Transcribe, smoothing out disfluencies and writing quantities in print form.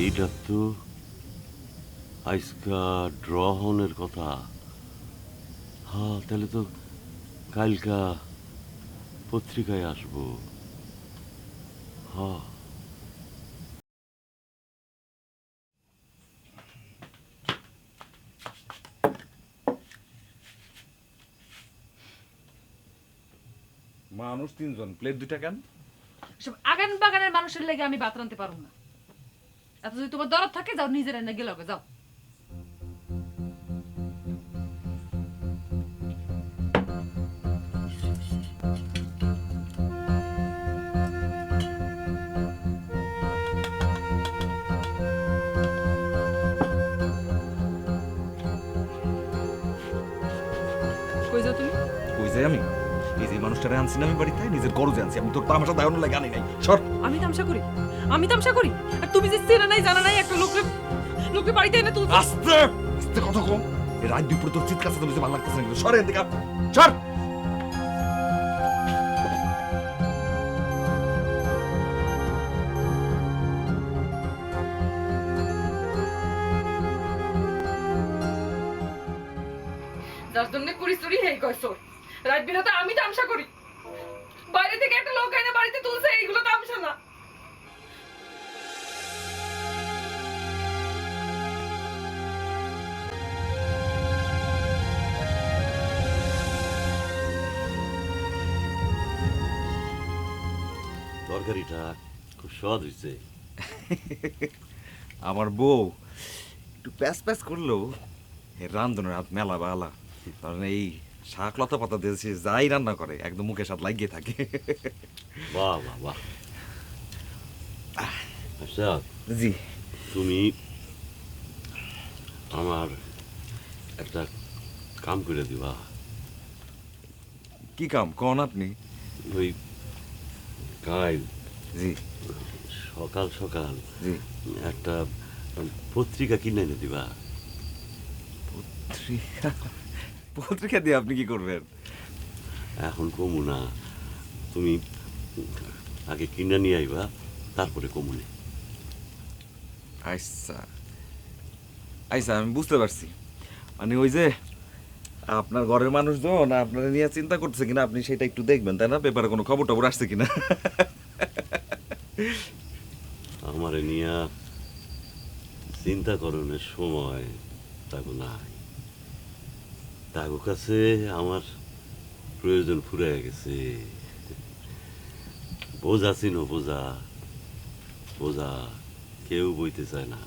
এইটা তো আজকা ড্রহনের কথা। হ্যাঁ, তাহলে তো কালকা পত্রিকায় আসবো। হ্যাঁ, মানুষ তিনজন, প্লেট দুইটা কেন? সব আগান বাগানের মানুষের লেগে আমি ভাত রানতে পারবো না। এত যদি তোমার দরদ থাকে যাও নিজের এনে গেলে যাও। কই যাও তুমি? কই যাই আমি? এই যে মানুষটারে আনছি না আমি বাড়িতে, নিজের গরজে আনছি। আমি তোর তামাশা দেখানোর লাগে আনি নাই। সর। আমি তামসা করি? আমি তামসা করি? আর তুমি যে চেনা নাই জানা নাই একটা লোককে বাড়িতে এনে তুলছো। আস্তে আস্তে কথা কম। এই রাত দুপুরে তোর চিৎকার চালাতে ভালো লাগতেছে না। সরে এদিকে আপ। সর। যার জন্য কুড়ি চুরি হেই কইছো। রাত বিরাতে আমি তামসা করি। বাইরে থেকে একটা লোক এনে বাড়িতে তুলছে, এইগুলো তামসা না। তরকারিটা খুব স্বাদ হয়েছে। আমার বউ একটু প্যাস প্যাস করলেও এর রান্ধনের হাত মেলা বালা। কারণ এই শাক লতা পাতা দিয়েছে, যাই রান্না করে একদম মুখে স্বাদ লাগিয়ে থাকে। বাহ বাহ বাহ। আচ্ছা, জি। তুমি আমার একটা কাম করে দিবা। কি কাম কোন আপনি? ওই কাল জি সকাল সকাল জি। একটা পত্রিকা কিনে এনে দিবা। পত্রিকা? পত্রিকা দিয়ে আপনি কি করবেন? এখন কমু না, তুমি আগে কিনে নিয়ে আইবা, তারপরে কমুনে। আচ্ছা আচ্ছা, আমি বুঝতে পারছি। মানে ওই যে আপনার ঘরের মানুষজন আপনারা নিয়ে চিন্তা করতেছে কিনা আপনি সেটা একটু দেখবেন, তাই না? পেপারে কোনো খবর টবর আসছে কিনা। আমারে নিয়া চিন্তা করণের সময় তাগো নাই। তাগো কাছে আমার প্রয়োজন ফুরাইয়া গেছে। বোঝা চিনো, বোঝা বোঝা কেউ বইতে চায় না।